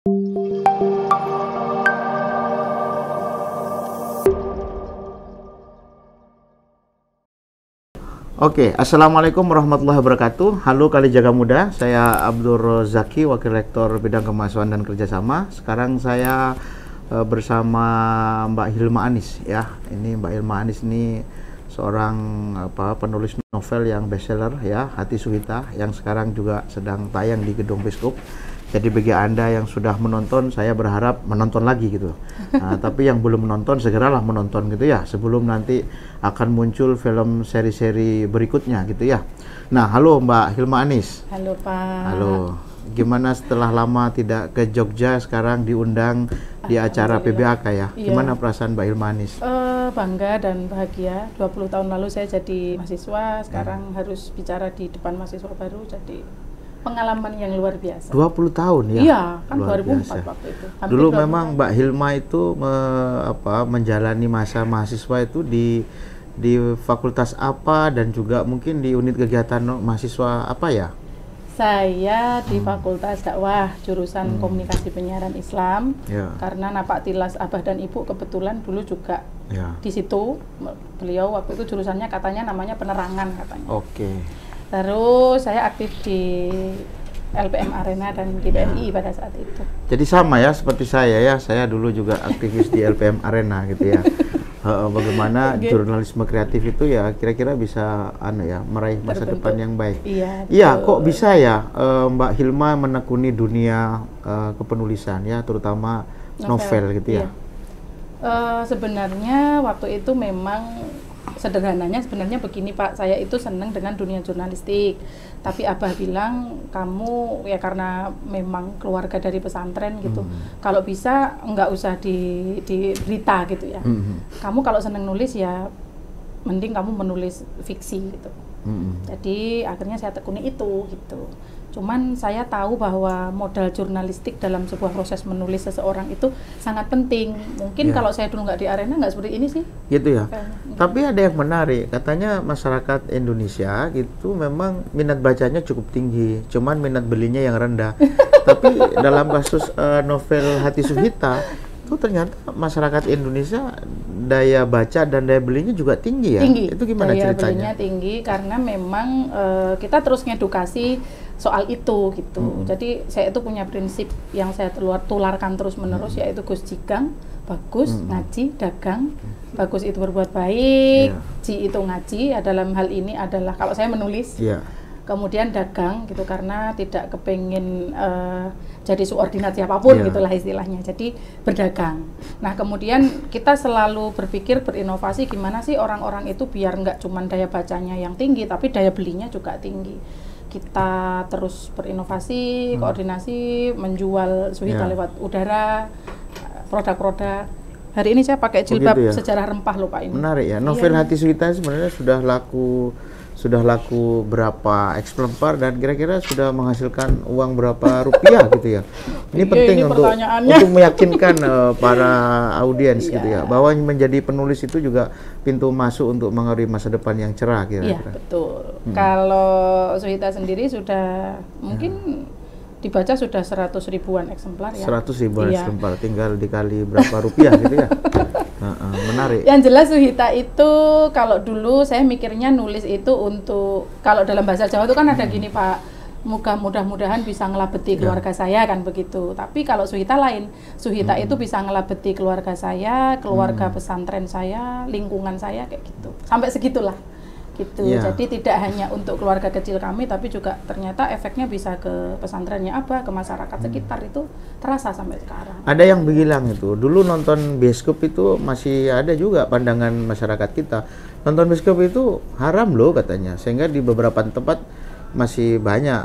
Oke, Assalamualaikum warahmatullahi wabarakatuh. Halo Kali Jaga Muda, saya Abdur Zaki, Wakil Rektor Bidang Kemahasiswaan dan Kerjasama. Sekarang saya bersama Mbak Hilma Anis ya. Ini Mbak Hilma Anis ini seorang penulis novel yang bestseller ya, Hati Suhita, yang sekarang juga sedang tayang di Gedung Bioskop. Jadi bagi Anda yang sudah menonton, saya berharap menonton lagi gitu. Nah, tapi yang belum menonton, segeralah menonton gitu ya, sebelum nanti akan muncul film seri-seri berikutnya gitu ya. Nah, halo Mbak Hilma Anis. Halo Pak. Halo. Gimana setelah lama tidak ke Jogja, sekarang diundang di acara PBAK ya? Iya. Gimana perasaan Mbak Hilma Anis? Bangga dan bahagia. 20 tahun lalu saya jadi mahasiswa, sekarang harus bicara di depan mahasiswa baru, jadi pengalaman yang luar biasa. 20 tahun ya? Iya, kan luar 2004 biasa. waktu itu. Dulu memang Mbak Hilma itu menjalani masa mahasiswa itu di fakultas apa, dan juga mungkin di unit kegiatan mahasiswa apa ya? Saya di Fakultas Dakwah, jurusan Komunikasi Penyiaran Islam. Ya. Karena Napak Tilas Abah dan Ibu kebetulan dulu juga di situ. Beliau waktu itu jurusannya katanya namanya penerangan katanya. Oke. Terus saya aktif di LPM Arena dan di BMI pada saat itu. Jadi sama ya seperti saya ya, saya dulu juga aktivis di LPM Arena gitu ya. Bagaimana jurnalisme kreatif itu ya kira-kira bisa meraih masa depan yang baik. Iya, kok bisa ya Mbak Hilma menekuni dunia kepenulisan ya, terutama novel gitu ya? Sebenarnya waktu itu memang sederhananya sebenarnya begini Pak, saya itu senang dengan dunia jurnalistik, tapi Abah bilang kamu ya karena memang keluarga dari pesantren gitu, kalau bisa nggak usah di berita gitu ya, kamu kalau senang nulis ya mending kamu menulis fiksi gitu. Jadi akhirnya saya tekuni itu gitu. Cuman saya tahu bahwa modal jurnalistik dalam sebuah proses menulis seseorang itu sangat penting. Mungkin kalau saya dulu nggak di Arena nggak seperti ini sih. Gitu ya. Tapi ada yang menarik, katanya masyarakat Indonesia itu memang minat bacanya cukup tinggi, cuman minat belinya yang rendah. Tapi dalam kasus novel Hati Suhita itu ternyata masyarakat Indonesia daya baca dan daya belinya juga tinggi ya? Tinggi. Itu gimana daya ceritanya? Belinya tinggi karena memang kita terus ngedukasi soal itu gitu. Jadi saya itu punya prinsip yang saya tularkan terus-menerus, yaitu Gus Jigang, bagus, ngaji, dagang. Bagus itu berbuat baik, Ji itu ngaji, dalam hal ini adalah kalau saya menulis. Kemudian dagang gitu, karena tidak kepingin jadi subordinat siapapun gitulah istilahnya, jadi berdagang. Nah kemudian kita selalu berpikir berinovasi gimana sih orang-orang itu biar nggak cuma daya bacanya yang tinggi tapi daya belinya juga tinggi. Kita terus berinovasi, koordinasi, menjual Suhita lewat udara, produk-produk. Hari ini saya pakai jilbab sejarah rempah loh Pak ini. Menarik ya, novel Hati Suhita sebenarnya sudah laku berapa eksemplar dan kira-kira sudah menghasilkan uang berapa rupiah gitu ya. Ini penting untuk meyakinkan para audiens gitu ya, bahwa menjadi penulis itu juga pintu masuk untuk mengaruhi masa depan yang cerah kira-kira. Iya, betul. Kalau Suhita sendiri sudah mungkin dibaca sudah 100 ribuan eksemplar ya. 100 ribuan eksemplar, tinggal dikali berapa rupiah gitu ya. Menarik. Yang jelas Suhita itu kalau dulu saya mikirnya nulis itu untuk, kalau dalam bahasa Jawa itu kan ada gini Pak, mudah-mudahan bisa ngelabeti keluarga saya kan begitu. Tapi kalau Suhita lain, Suhita itu bisa ngelabeti keluarga saya, keluarga pesantren saya, lingkungan saya kayak gitu. Sampai segitulah. Gitu. Jadi tidak hanya untuk keluarga kecil kami, tapi juga ternyata efeknya bisa ke pesantrennya Abah, ke masyarakat sekitar, itu terasa sampai sekarang. Ada yang bilang itu, dulu nonton bioskop itu masih ada juga pandangan masyarakat kita, nonton bioskop itu haram loh katanya, sehingga di beberapa tempat masih banyak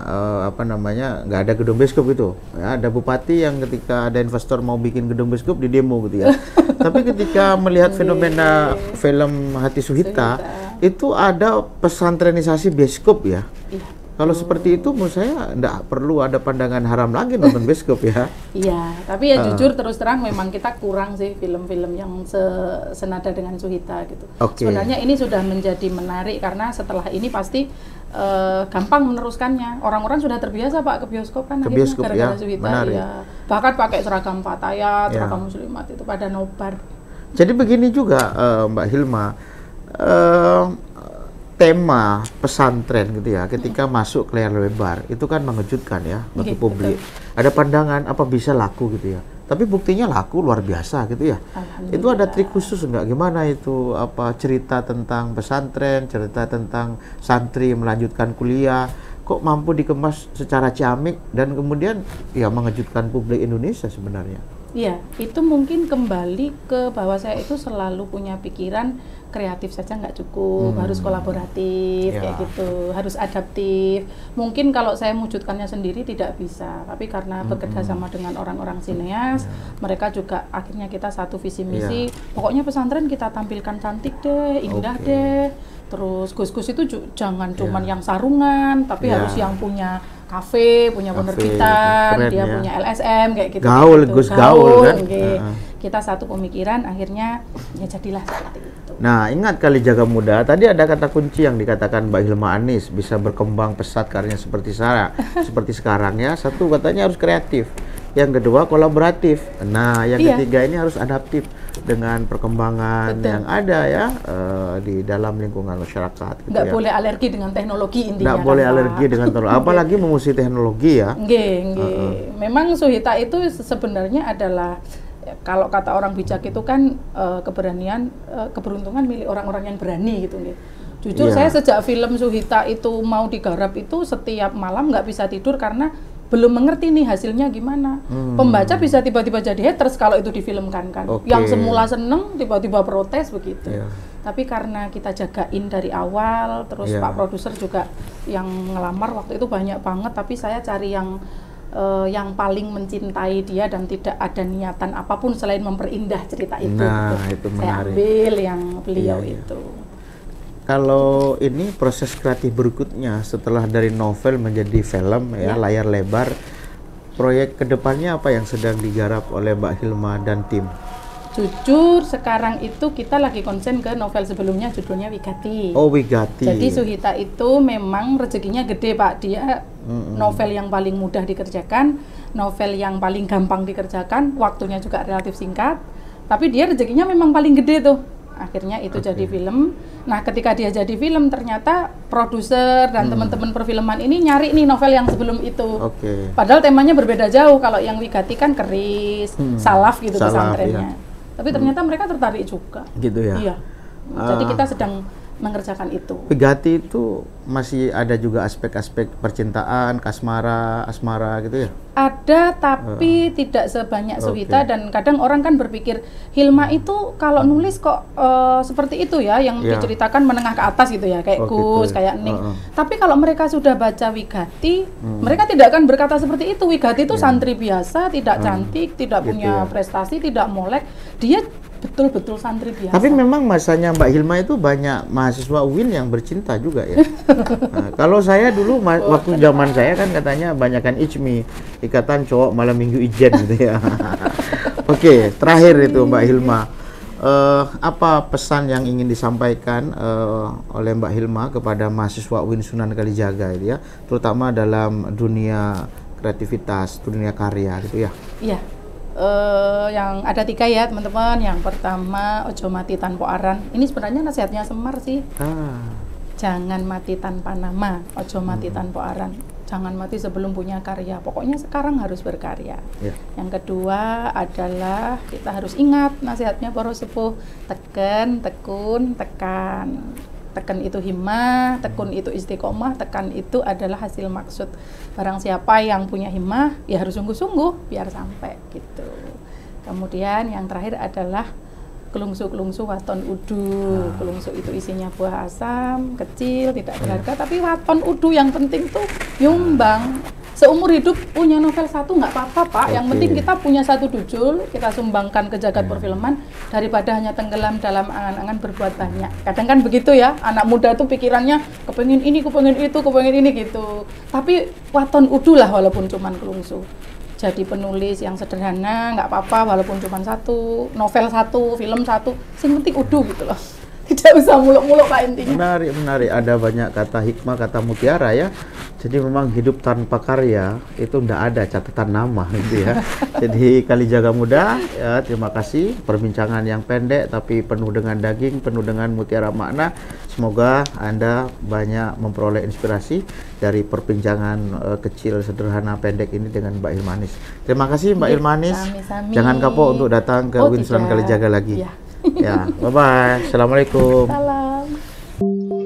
nggak ada gedung bioskop itu. Ya, ada bupati yang ketika ada investor mau bikin gedung bioskop di demo gitu ya. Tapi ketika melihat fenomena film Hati Suhita, itu ada pesantrenisasi bioskop ya. Kalau seperti itu menurut saya enggak perlu ada pandangan haram lagi nonton bioskop ya. Iya, tapi ya jujur terus terang memang kita kurang sih film-film yang senada dengan Suhita gitu. Sebenarnya ini sudah menjadi menarik karena setelah ini pasti gampang meneruskannya. Orang-orang sudah terbiasa Pak ke bioskop kan ke bioskop, gara-gara Suhita ya. Bahkan pakai seragam Fatayat, seragam muslimat itu pada nobar. Jadi begini juga Mbak Hilma, tema pesantren gitu ya, ketika masuk ke layar lebar itu kan mengejutkan ya bagi publik. Betul. Ada pandangan apa bisa laku gitu ya. Tapi buktinya laku luar biasa gitu ya. Itu ada trik khusus nggak? Gimana itu apa cerita tentang pesantren, cerita tentang santri melanjutkan kuliah, kok mampu dikemas secara ciamik dan kemudian ya mengejutkan publik Indonesia sebenarnya. Iya, itu mungkin kembali ke bahwa saya itu selalu punya pikiran kreatif saja nggak cukup, harus kolaboratif kayak gitu, harus adaptif. Mungkin kalau saya mewujudkannya sendiri tidak bisa, tapi karena bekerja sama dengan orang-orang sineas, mereka juga akhirnya kita satu visi misi. Pokoknya pesantren kita tampilkan cantik deh, indah deh. Terus Gus-Gus itu jangan cuman yang sarungan, tapi harus yang punya kafe, punya penerbitan, dia punya LSM kayak gitu. Gaul, gitu. Gus gaul kan. Kita satu pemikiran, akhirnya ya jadilah seperti itu. Nah, ingat Kali Jaga Muda, tadi ada kata kunci yang dikatakan Mbak Hilma Anis, bisa berkembang pesat karirnya seperti sekarang ya. Satu, katanya harus kreatif. Yang kedua, kolaboratif. Nah, yang ketiga ini harus adaptif dengan perkembangan yang ada ya di dalam lingkungan masyarakat. Nggak boleh alergi dengan teknologi intinya. Nggak boleh alergi dengan teknologi, apalagi memusuhi teknologi ya. Memang Suhita itu sebenarnya adalah kalau kata orang bijak itu kan keberuntungan milik orang-orang yang berani gitu nih. Jujur saya sejak film Suhita itu mau digarap itu setiap malam nggak bisa tidur karena belum mengerti nih hasilnya gimana. Pembaca bisa tiba-tiba jadi haters kalau itu difilmkan kan. Yang semula seneng tiba-tiba protes begitu. Tapi karena kita jagain dari awal, terus Pak produser juga yang ngelamar waktu itu banyak banget, tapi saya cari yang paling mencintai dia dan tidak ada niatan apapun selain memperindah cerita itu. Nah, itu menarik. Saya ambil yang beliau itu. Kalau ini proses kreatif berikutnya setelah dari novel menjadi film ya, layar lebar, proyek kedepannya apa yang sedang digarap oleh Mbak Hilma dan tim? Jujur sekarang itu kita lagi konsen ke novel sebelumnya judulnya Wigati. Oh, Wigati. Jadi Suhita itu memang rezekinya gede Pak. Dia novel yang paling mudah dikerjakan, novel yang paling gampang dikerjakan, waktunya juga relatif singkat. Tapi dia rezekinya memang paling gede tuh. Akhirnya itu jadi film. Nah, ketika dia jadi film ternyata produser dan teman-teman perfilman ini nyari nih novel yang sebelum itu. Padahal temanya berbeda jauh. Kalau yang Wigati kan keris, salaf gitu pesantrennya. Tapi ternyata mereka tertarik juga. Gitu ya. Iya. Jadi kita sedang mengerjakan itu. Wigati itu masih ada juga aspek-aspek percintaan, asmara gitu ya? Ada, tapi tidak sebanyak Suhita. Dan kadang orang kan berpikir Hilma itu kalau nulis kok seperti itu ya, yang diceritakan menengah ke atas gitu ya, kayak Gus, kayak Ning. Tapi kalau mereka sudah baca Wigati, mereka tidak akan berkata seperti itu. Wigati itu santri biasa, tidak cantik, tidak punya prestasi, tidak molek. Dia betul-betul santri biasa. Tapi memang masanya Mbak Hilma itu banyak mahasiswa UIN yang bercinta juga ya. Nah, kalau saya dulu waktu zaman saya kan katanya banyakan ICMI, Ikatan Cowok Malam Minggu Ijen gitu ya. Oke, terakhir itu Mbak Hilma, apa pesan yang ingin disampaikan oleh Mbak Hilma kepada mahasiswa UIN Sunan Kalijaga itu ya, terutama dalam dunia kreativitas, dunia karya gitu ya? Iya. Yang ada 3 ya teman-teman. Yang pertama, ojo mati tanpa aran. Ini sebenarnya nasihatnya Semar sih. Jangan mati tanpa nama, ojo mati tanpa aran. Jangan mati sebelum punya karya. Pokoknya sekarang harus berkarya. Yang kedua adalah kita harus ingat nasihatnya para sepuh, teken, tekun, tekan. Tekan itu himmah, tekun itu istiqomah, tekan itu adalah hasil maksud. Barang siapa yang punya himmah, ya harus sungguh-sungguh biar sampai gitu. Kemudian yang terakhir adalah kelungsu-kelungsu waton udu. Kelungsu itu isinya buah asam, kecil, tidak berharga, tapi waton udu yang penting tuh nyumbang. seumur hidup punya novel satu nggak apa-apa Pak. Yang penting kita punya satu judul, kita sumbangkan ke jagat perfilman daripada hanya tenggelam dalam angan-angan berbuat banyak. Kadang kan begitu ya, anak muda tuh pikirannya kepengen ini, kepengen itu, kepengen ini gitu. Tapi waton udu lah walaupun cuman kelungsu. Jadi penulis yang sederhana nggak apa-apa walaupun cuman satu, novel satu, film satu, sing penting udu gitu loh. Tidak usah muluk-muluk Pak intinya. Menarik. Ada banyak kata hikmah, kata mutiara ya. Jadi memang hidup tanpa karya itu ndak ada catatan nama gitu ya. Jadi Kalijaga Muda, ya terima kasih perbincangan yang pendek tapi penuh dengan daging, penuh dengan mutiara makna. Semoga Anda banyak memperoleh inspirasi dari perbincangan kecil, sederhana, pendek ini dengan Mbak Ilmanis. Terima kasih Mbak Ilmanis. Sami-sami. Jangan kapok untuk datang ke Winston Kalijaga lagi. Ya. Ya, bye-bye. Assalamualaikum. Salam.